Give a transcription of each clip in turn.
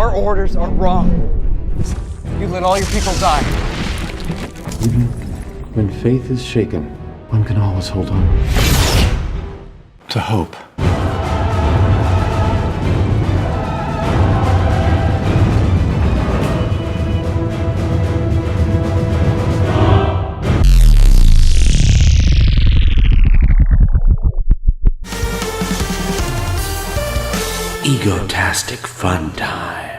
Our orders are wrong. You let all your people die. Even when faith is shaken, one can always hold on to hope. Egotastic FunTime.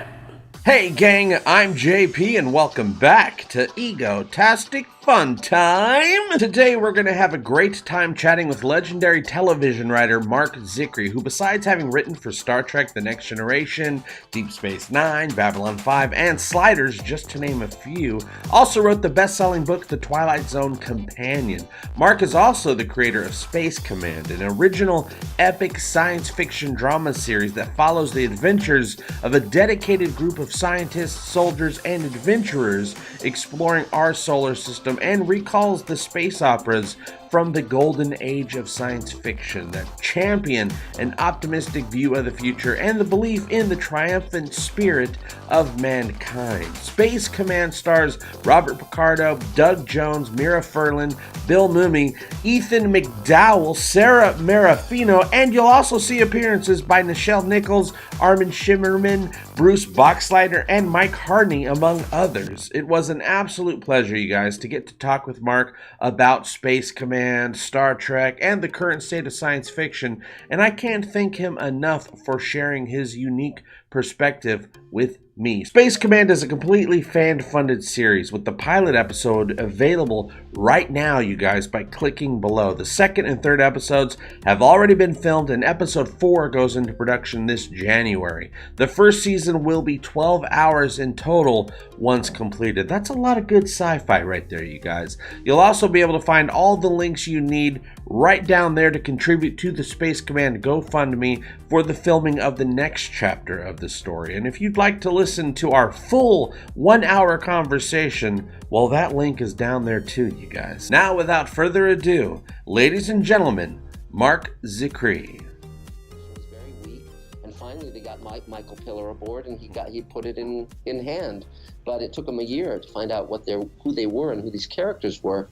Hey gang, I'm JP and welcome back to Egotastic FunTime. Today we're going to have a great time chatting with legendary television writer Marc Zicree, who besides having written for Star Trek The Next Generation, Deep Space Nine, Babylon 5, and Sliders, just to name a few, also wrote the best-selling book The Twilight Zone Companion. Marc is also the creator of Space Command, an original epic science fiction drama series that follows the adventures of a dedicated group of scientists, soldiers, and adventurers exploring our solar system and recalls the space operas from the golden age of science fiction that champion an optimistic view of the future and the belief in the triumphant spirit of mankind. Space Command stars Robert Picardo, Doug Jones, Mira Furlan, Bill Mumy, Ethan McDowell, Sarah Marafino, and you'll also see appearances by Nichelle Nichols, Armin Shimmerman, Bruce Boxleiter, and Mike Harney, among others. It was an absolute pleasure, you guys, to get to talk with Marc about Space Command, Star Trek, and the current state of science fiction, and I can't thank him enough for sharing his unique perspective with me. Space Command is a completely fan-funded series with the pilot episode available right now, you guys, by clicking below. The second and third episodes have already been filmed and episode 4 goes into production this January. The first season will be 12 hours in total once completed. That's a lot of good sci-fi right there, you guys. You'll also be able to find all the links you need right down there to contribute to the Space Command GoFundMe for the filming of the next chapter of the story. And if you'd like to listen to our full 1-hour conversation, well, that link is down there too, you guys. Now, without further ado, ladies and gentlemen, Marc Zicree. It was very weak, and finally they got Michael Piller aboard, and he put it in hand. But it took him a year to find out who they were and who these characters were.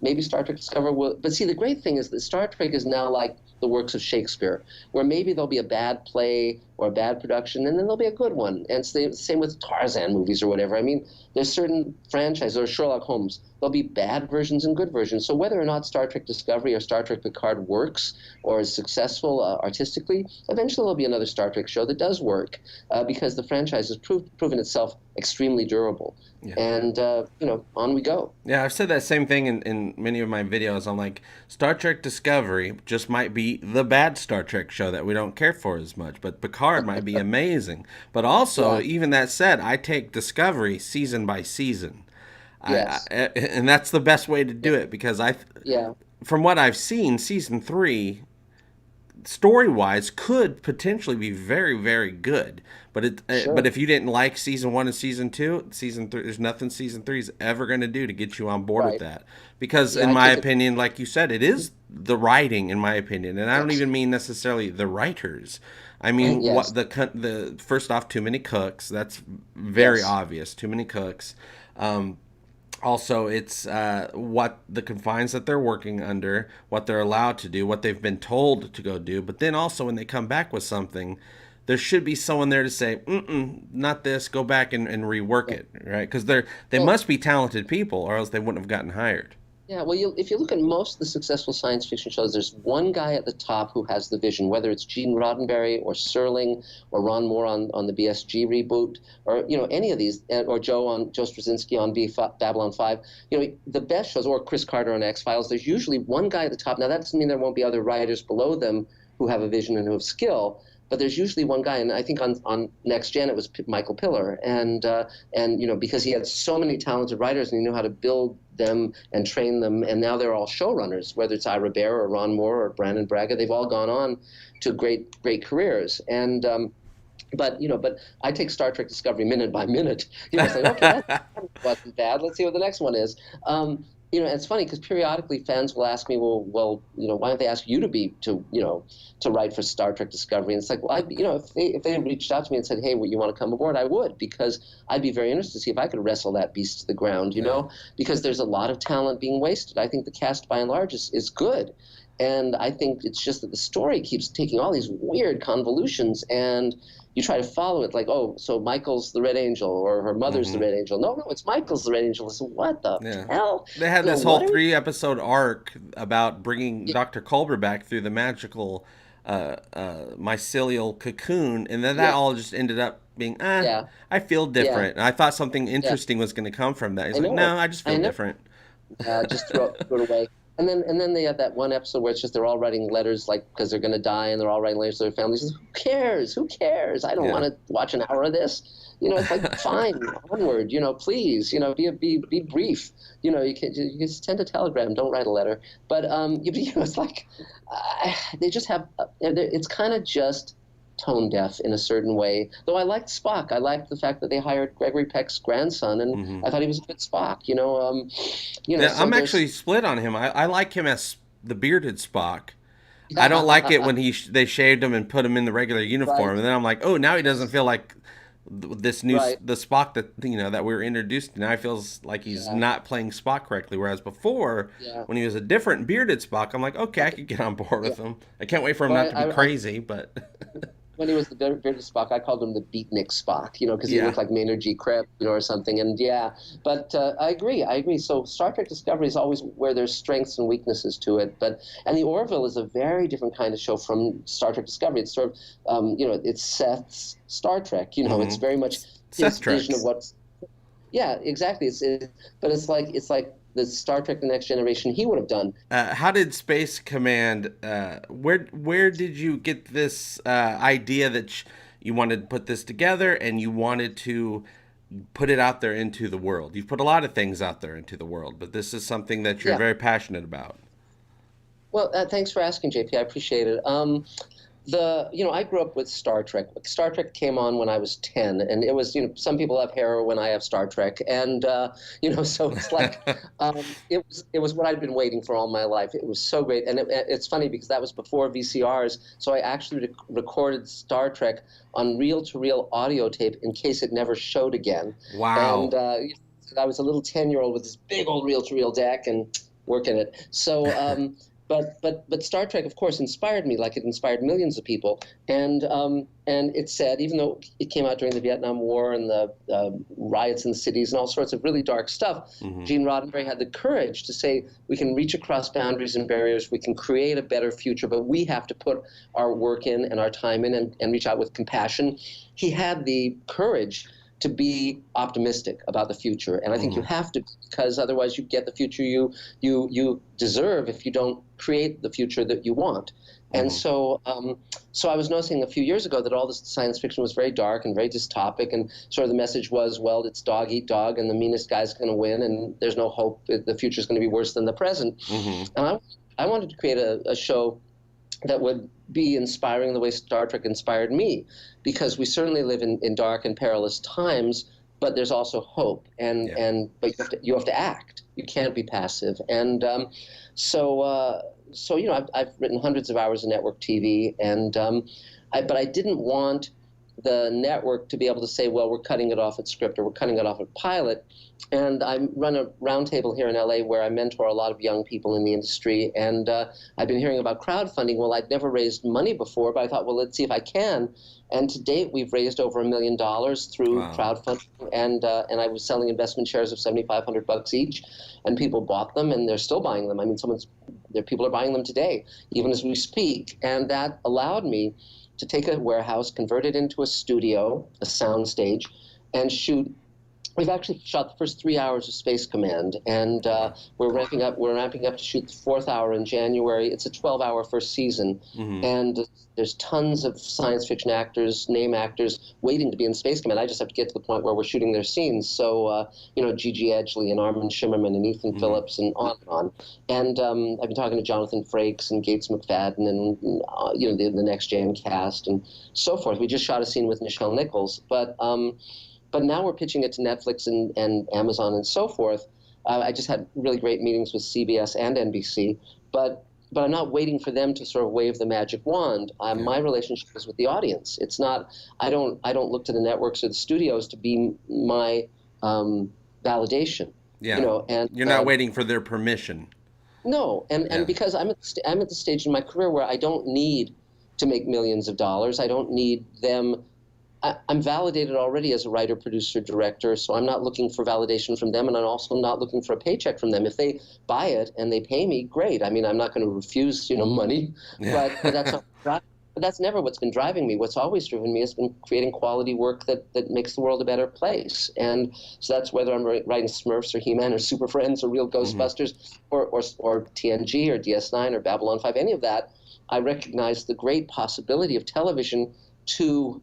Maybe Star Trek Discovery will, but see, the great thing is that Star Trek is now like the works of Shakespeare, where maybe there'll be a bad play or a bad production, and then there'll be a good one. And it's the same with Tarzan movies or whatever. I mean, there's certain franchises, or Sherlock Holmes, there'll be bad versions and good versions. So whether or not Star Trek Discovery or Star Trek Picard works or is successful artistically, eventually there'll be another Star Trek show that does work because the franchise has proven itself extremely durable. Yeah. And, on we go. Yeah, I've said that same thing in many of my videos. I'm like, Star Trek Discovery just might be the bad Star Trek show that we don't care for as much, but Picard might be amazing. But also, even that said, I take Discovery season by season. Yes. And that's the best way to do it because from what I've seen, season 3, story-wise, could potentially be very, very good. But but if you didn't like season 1 and season 2, season 3, there's nothing season 3 is ever going to do to get you on board with that. Because in my opinion, like you said, it is the writing, in my opinion, and I don't even mean necessarily the writers. I mean, what the first off, too many cooks. That's very obvious. Too many cooks. Also, it's what the confines that they're working under, what they're allowed to do, what they've been told to go do. But then also when they come back with something, there should be someone there to say, not this, go back and rework it, right? Because they must be talented people or else they wouldn't have gotten hired. Yeah, well, if you look at most of the successful science fiction shows, there's one guy at the top who has the vision, whether it's Gene Roddenberry or Serling or Ron Moore on the BSG reboot, or any of these, or Joe Straczynski on Babylon 5. The best shows, or Chris Carter on X-Files. There's usually one guy at the top. Now that doesn't mean there won't be other writers below them who have a vision and who have skill. But there's usually one guy, and I think on Next Gen it was Michael Piller, and because he had so many talented writers and he knew how to build them and train them, and now they're all showrunners, whether it's Ira Bear or Ron Moore or Brandon Braga. They've all gone on to great careers, and but I take Star Trek Discovery minute by minute. Say, okay, that wasn't bad. Let's see what the next one is. It's funny because periodically fans will ask me, well, why don't they ask you to write for Star Trek Discovery? And it's like, well, if they had reached out to me and said, hey, you want to come aboard, I would, because I'd be very interested to see if I could wrestle that beast to the ground, because there's a lot of talent being wasted. I think the cast by and large is good. And I think it's just that the story keeps taking all these weird convolutions, and you try to follow it like, oh, so Michael's the Red Angel, or her mother's the Red Angel. No, it's Michael's the Red Angel. So what the hell? They had this whole 3-episode arc about bringing Dr. Culber back through the magical mycelial cocoon, and then that all just ended up being, I feel different. And I thought something interesting was going to come from that. He's like, no, I just feel different. Just throw it away. And then they have that one episode where it's just they're all writing letters, like, because they're going to die, and they're all writing letters to their families. Who cares? Who cares? I don't want to watch an hour of this. It's like, fine, onward. Please, be brief. You can send a telegram. Don't write a letter. But it's like they just have. It's kind of just tone deaf in a certain way. Though I liked Spock. I liked the fact that they hired Gregory Peck's grandson, and I thought he was a good Spock. So I'm actually split on him. I like him as the bearded Spock. I don't like it when they shaved him and put him in the regular uniform, and then I'm like, oh, now he doesn't feel like this new the Spock that that we were introduced to. Now he feels like he's not playing Spock correctly, whereas before when he was a different bearded Spock, I'm like, okay, I could get on board with him. I can't wait for him not to be crazy, but when he was the bearded Spock, I called him the beatnik Spock, because he looked like Maynard G. Krebs, or something. And but I agree. So Star Trek Discovery is always where there's strengths and weaknesses to it. And the Orville is a very different kind of show from Star Trek Discovery. It's sort of, it's Seth's Star Trek. It's very much his vision of what's. Yeah, exactly. But it's like the Star Trek: The Next Generation he would have done. How did Space Command? Where did you get this idea that you wanted to put this together and you wanted to put it out there into the world? You've put a lot of things out there into the world, but this is something that you're very passionate about. Well, thanks for asking, JP. I appreciate it. I grew up with Star Trek. Star Trek came on when I was 10, and it was, some people have heroin, I have Star Trek, and so it's like, it was what I'd been waiting for all my life. It was so great, and it's funny because that was before VCRs, so I actually recorded Star Trek on reel-to-reel audio tape in case it never showed again. Wow. And I was a little 10-year-old with this big old reel-to-reel deck and working it. So. But Star Trek, of course, inspired me like it inspired millions of people. And it said, even though it came out during the Vietnam War and the riots in the cities and all sorts of really dark stuff, Gene Roddenberry had the courage to say, we can reach across boundaries and barriers, we can create a better future, but we have to put our work in and our time in and reach out with compassion. He had the courage to be optimistic about the future, and I think you have to, because otherwise you get the future you deserve if you don't create the future that you want. And so I was noticing a few years ago that all this science fiction was very dark and very dystopic, and sort of the message was, well, it's dog eat dog, and the meanest guy's going to win, and there's no hope. The future's going to be worse than the present. And I wanted to create a show that would be inspiring the way Star Trek inspired me, because we certainly live in dark and perilous times, but there's also hope, but you have to act. You can't be passive. And so I've written hundreds of hours of network TV, and but I didn't want the network to be able to say, well, we're cutting it off at script or we're cutting it off at pilot. And I run a roundtable here in LA where I mentor a lot of young people in the industry. And I've been hearing about crowdfunding. Well, I'd never raised money before, but I thought, well, let's see if I can. And to date, we've raised over $1 million through crowdfunding. And I was selling investment shares of $7,500 each, and people bought them, and they're still buying them. I mean, people are buying them today, even as we speak. And that allowed me to take a warehouse, convert it into a studio, a sound stage, and shoot. We've actually shot the first 3 hours of Space Command, and we're ramping up to shoot the 4th hour in January. It's a 12-hour first season, and there's tons of science fiction actors, name actors, waiting to be in Space Command. I just have to get to the point where we're shooting their scenes. So, Gigi Edgley and Armin Shimmerman and Ethan Phillips and on and on. And I've been talking to Jonathan Frakes and Gates McFadden and the Next Gen cast and so forth. We just shot a scene with Nichelle Nichols, but now we're pitching it to Netflix and Amazon and so forth. I just had really great meetings with CBS and NBC, but I'm not waiting for them to sort of wave the magic wand. My relationship is with the audience. It's not. I don't look to the networks or the studios to be my validation. Yeah. You know, and you're not waiting for their permission. No, and because I'm at the stage in my career where I don't need to make millions of dollars. I don't need them. I'm validated already as a writer, producer, director, so I'm not looking for validation from them, and I'm also not looking for a paycheck from them. If they buy it and they pay me, great. I mean, I'm not going to refuse, money, but that's not. But that's never what's been driving me. What's always driven me has been creating quality work that makes the world a better place. And so that's whether I'm writing Smurfs or He-Man or Super Friends or Real Ghostbusters or TNG or DS9 or Babylon 5, any of that, I recognize the great possibility of television to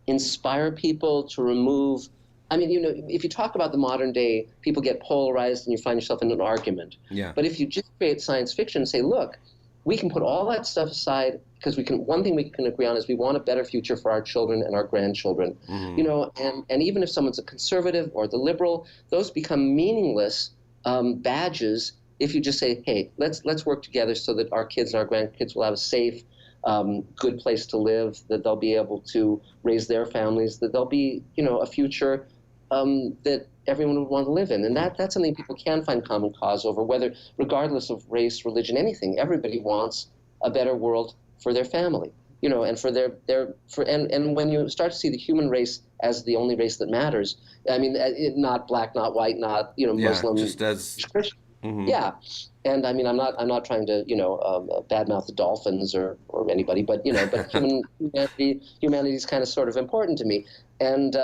inspire people, to remove. I mean, if you talk about the modern day, people get polarized and you find yourself in an argument. Yeah. But if you just create science fiction and say, look, we can put all that stuff aside because one thing we can agree on is we want a better future for our children and our grandchildren. And even if someone's a conservative or the liberal, those become meaningless badges if you just say, hey, let's work together so that our kids and our grandkids will have a safe, good place to live, that they'll be able to raise their families, that there'll be, a future that everyone would want to live in. And that's something people can find common cause over, regardless of race, religion, anything. Everybody wants a better world for their family, and for and when you start to see the human race as the only race that matters, I mean, not black, not white, not, Muslim, just as Christian. Yeah. And I mean, I'm not trying to, badmouth the dolphins or anybody, but humanity is kind of sort of important to me. And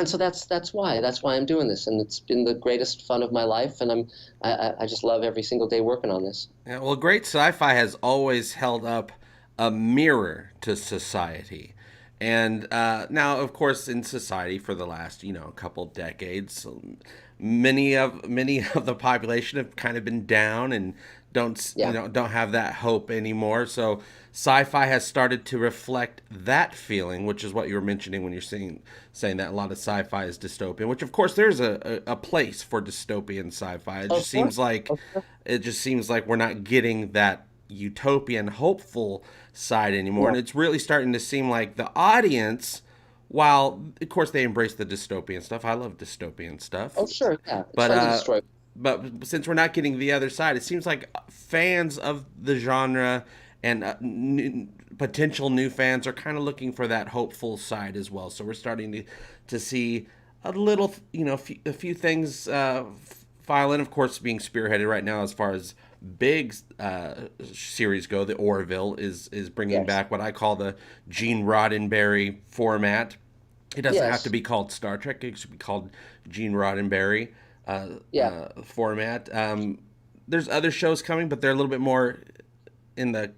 so that's why I'm doing this, and it's been the greatest fun of my life, and I just love every single day working on this. Yeah, well, great sci-fi has always held up a mirror to society, and now, of course, in society for the last couple decades, many of the population have kind of been down and don't have that hope anymore. So sci-fi has started to reflect that feeling, which is what you were mentioning when you're saying that a lot of sci-fi is dystopian, which of course there's a place for dystopian sci-fi. It just seems like we're not getting that utopian, hopeful side anymore. And it's really starting to seem like the audience, while of course they embrace the dystopian stuff. I love dystopian stuff. Oh, sure, yeah. It's fun to destroy. But since we're not getting the other side, it seems like fans of the genre and potential new fans are kind of looking for that hopeful side as well. So we're starting to see a little, a few things file in. Of course, being spearheaded right now as far as big series go. The Orville is bringing back what I call the Gene Roddenberry format. It doesn't have to be called Star Trek. It should be called Gene Roddenberry format. There's other shows coming, but they're a little bit more in the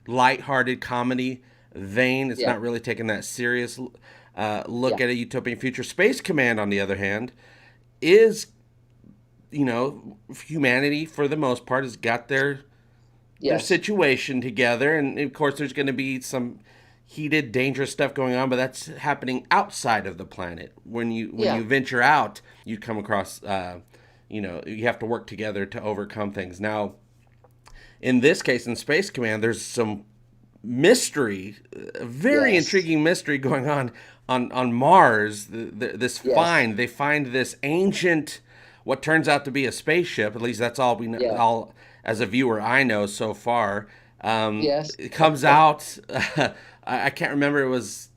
lighthearted comedy vein. It's not really taking that serious look at a utopian future. Space Command, on the other hand, is, humanity for the most part has got their situation together, and of course there's going to be some heated, dangerous stuff going on, but that's happening outside of the planet. When you venture out, you come across, you have to work together to overcome things. Now, in this case, in Space Command, there's some mystery, very intriguing mystery going on Mars. They find this ancient, what turns out to be a spaceship. At least that's all we know. All as a viewer, I know so far. It comes out. I can't remember. It was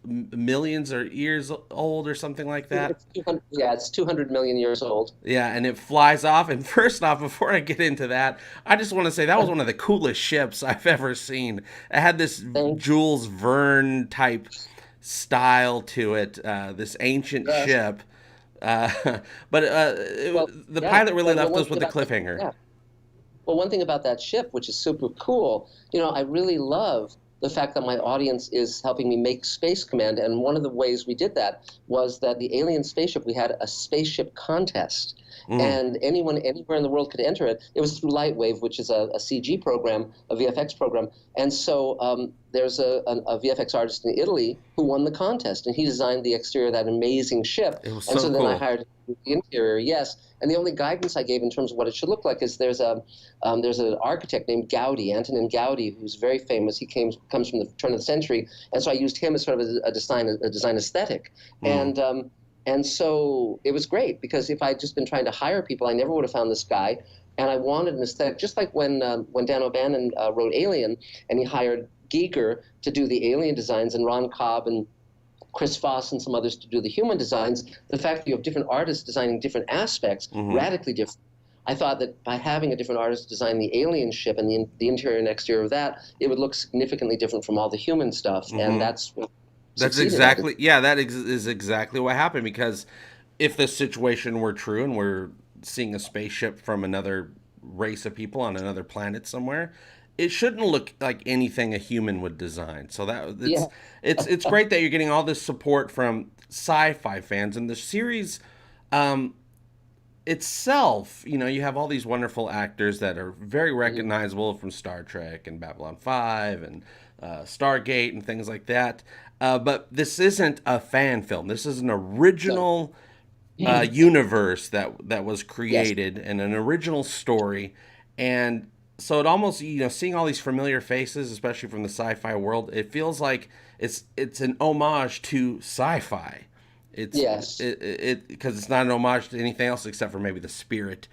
millions or years old or something like that. It's 200 million years old. Yeah, and it flies off. And first off, before I get into that, I just want to say that was one of the coolest ships I've ever seen. It had this Jules Verne type style to it, this ancient ship. The pilot really left us with a cliffhanger. Yeah. Well, one thing about that ship, which is super cool, I really love the fact that my audience is helping me make Space Command. And one of the ways we did that was that the alien spaceship, we had a spaceship contest. And anyone anywhere in the world could enter it. It was through Lightwave, which is a CG program, a VFX program. And so there's a VFX artist in Italy who won the contest, and he designed the exterior of that amazing ship. It was and so then I cool. hired the interior, yes. And the only guidance I gave in terms of what it should look like is there's an architect named Gaudi, Antonin Gaudi, who's very famous. He comes from the turn of the century, and so I used him as sort of a design aesthetic. And so it was great, because if I'd just been trying to hire people, I never would have found this guy. And I wanted an aesthetic, just like when Dan O'Bannon wrote Alien, and he hired Giger to do the alien designs, and Ron Cobb and Chris Foss and some others to do the human designs. The fact that you have different artists designing different aspects, radically different. I thought that by having a different artist design the alien ship and the interior and exterior of that, it would look significantly different from all the human stuff. And that's exactly, is exactly what happened. Because if this situation were true and we're seeing a spaceship from another race of people on another planet somewhere, it shouldn't look like anything a human would design. So it's great that you're getting all this support from sci-fi fans. And the series itself, you have all these wonderful actors that are very recognizable from Star Trek and Babylon 5 and Stargate and things like that. But this isn't a fan film. This is an original universe that was created, and an original story. And so it almost, seeing all these familiar faces, especially from the sci-fi world, it feels like it's an homage to sci-fi. Because it's not an homage to anything else except for maybe the spirit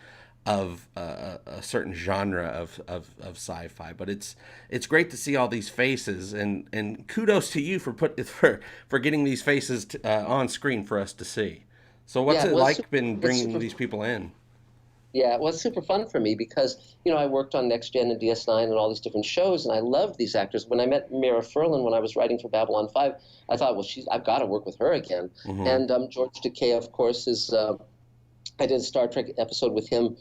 of a certain genre of sci-fi. But it's great to see all these faces, and kudos to you for getting these faces on screen for us to see. So what's it like been bringing these people in? Yeah, well, it's super fun for me because, I worked on Next Gen and DS9 and all these different shows, and I loved these actors. When I met Mira Furlan when I was writing for Babylon 5, I thought, well, I've got to work with her again. And George Takei, of course, is I did a Star Trek episode with him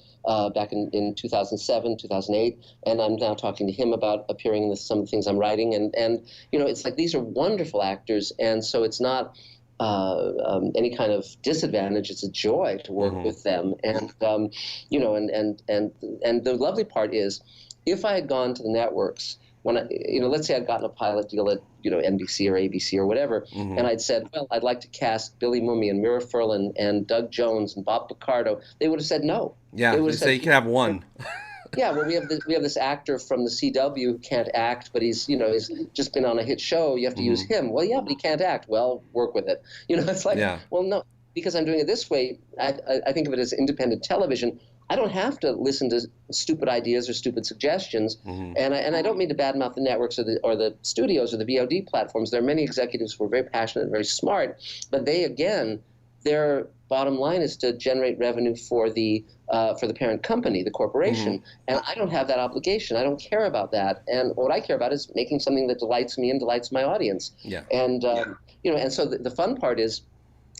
back in 2007, 2008, and I'm now talking to him about appearing in some of the things I'm writing. And it's like these are wonderful actors, and so it's not any kind of disadvantage. It's a joy to work with them. And and the lovely part is, if I had gone to the networks when let's say I'd gotten a pilot deal at NBC or ABC or whatever, and I'd said, well, I'd like to cast Billy Mumy and Mira Furlan and Doug Jones and Bob Picardo, they would have said no. Yeah, they say you can have one. Yeah, well, we have this actor from the CW who can't act, but he's just been on a hit show. You have to use him. Well, yeah, but he can't act. Well, work with it. It's like, well, no, because I'm doing it this way. I think of it as independent television. I don't have to listen to stupid ideas or stupid suggestions, and I don't mean to badmouth the networks or the studios or the VOD platforms. There are many executives who are very passionate and very smart, but their bottom line is to generate revenue for the parent company, the corporation, and I don't have that obligation. I don't care about that, and what I care about is making something that delights me and delights my audience. And and so the fun part is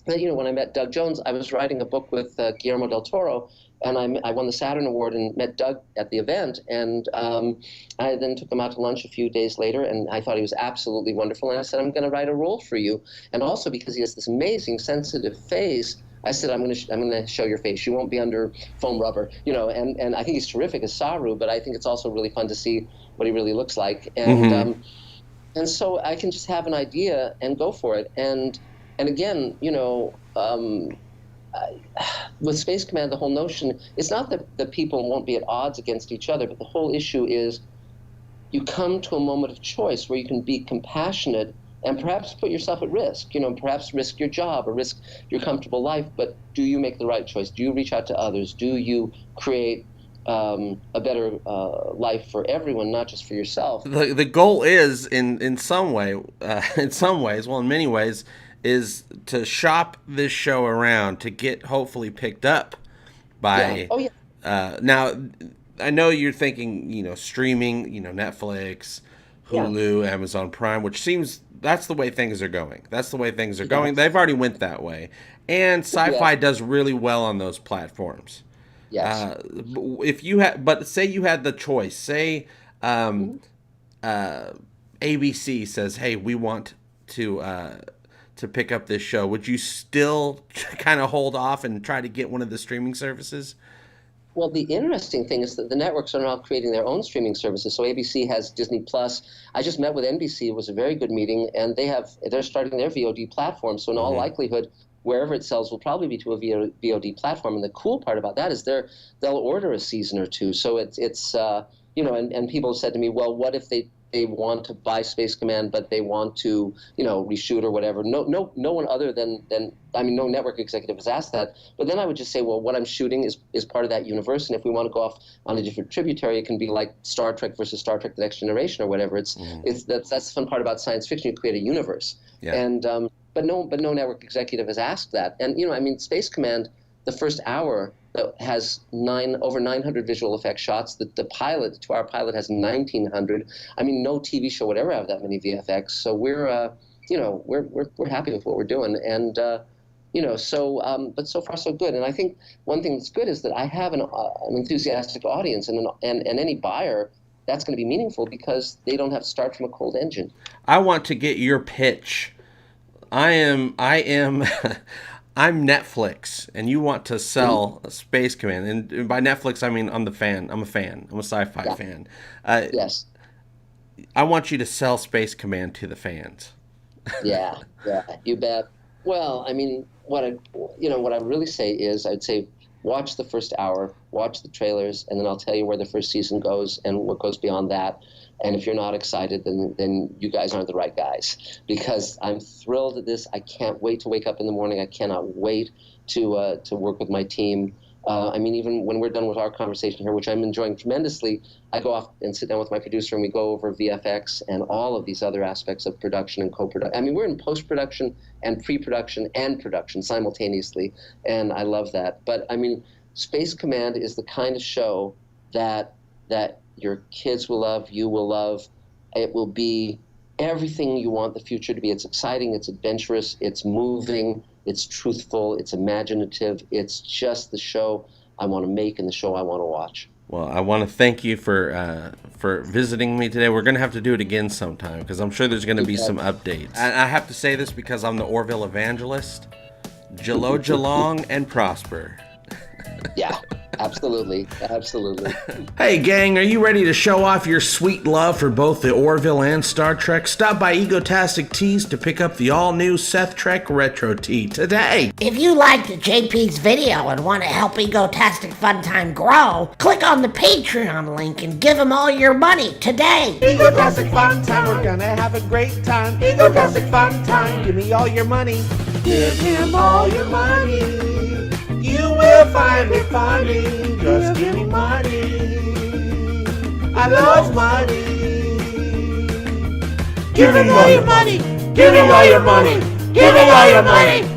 that when I met Doug Jones, I was writing a book with Guillermo del Toro, and I won the Saturn Award and met Doug at the event, and I then took him out to lunch a few days later, and I thought he was absolutely wonderful, and I said, I'm going to write a role for you. And also because he has this amazing sensitive face, I said, I'm going to show your face. You won't be under foam rubber, and I think he's terrific as Saru, but I think it's also really fun to see what he really looks like. And and so I can just have an idea and go for it. And again, with Space Command, the whole notion, it's not that the people won't be at odds against each other, but the whole issue is you come to a moment of choice where you can be compassionate and perhaps put yourself at risk, perhaps risk your job or risk your comfortable life, but do you make the right choice? Do you reach out to others? Do you create a better life for everyone, not just for yourself? The goal is, in many ways, is to shop this show around to get hopefully picked up by. Now, I know you're thinking, streaming, Netflix, Hulu, Amazon Prime, which seems that's the way things are going. They've already went that way, and SciFi does really well on those platforms. Yes. If you but say you had the choice. Say, ABC says, "Hey, we want to pick up this show." Would you still kind of hold off and try to get one of the streaming services? Well, the interesting thing is that the networks are now creating their own streaming services. So ABC has Disney Plus. I just met with NBC. It was a very good meeting, and they're starting their VOD platform. So in all likelihood, wherever it sells will probably be to a VOD platform. And the cool part about that is they'll order a season or two. So it's and people have said to me, well, what if they want to buy Space Command, but they want to, reshoot or whatever. No one other than no network executive has asked that. But then I would just say, well, what I'm shooting is part of that universe, and if we want to go off on a different tributary, it can be like Star Trek versus Star Trek: The Next Generation or whatever. That's the fun part about science fiction. You create a universe, and but no network executive has asked that. And Space Command, the first hour has over 900 visual effects shots. The pilot, the 2-hour pilot, has 1,900. No TV show would ever have that many VFX. So we're happy with what we're doing, and but so far so good. And I think one thing that's good is that I have an enthusiastic audience, and any buyer, that's going to be meaningful because they don't have to start from a cold engine. I want to get your pitch. I am. I'm Netflix, and you want to sell Space Command. And by Netflix, I mean I'm a fan. I'm a sci-fi fan. Yes. I want you to sell Space Command to the fans. Yeah, you bet. Well, what I really say is I'd say watch the first hour, watch the trailers, and then I'll tell you where the first season goes and what goes beyond that. And if you're not excited, then you guys aren't the right guys, because I'm thrilled at this. I can't wait to wake up in the morning. I cannot wait to work with my team. Even when we're done with our conversation here, which I'm enjoying tremendously, I go off and sit down with my producer and we go over VFX and all of these other aspects of production and co-production. We're in post-production and pre-production and production simultaneously, and I love that. But Space Command is the kind of show that your kids will love, you will love. It will be everything you want the future to be. It's exciting, it's adventurous, it's moving, it's truthful, it's imaginative. It's just the show I want to make and the show I want to watch. Well, I want to thank you for visiting me today. We're going to have to do it again sometime because I'm sure there's going to be some updates. And I have to say this because I'm the Orville Evangelist. Jalo Jalong and prosper. Yeah, absolutely. Hey gang, are you ready to show off your sweet love for both the Orville and Star Trek? Stop by Egotastic Tees to pick up the all-new Seth Trek Retro Tee today. If you liked JP's video and want to help Egotastic FunTime grow, click on the Patreon link and give him all your money today. Egotastic FunTime, we're gonna have a great time. Egotastic FunTime, give me all your money. Give him all your money. You will find it funny. Just give me money. I love money. Give me all your money. Give me all your money. Give me all your money.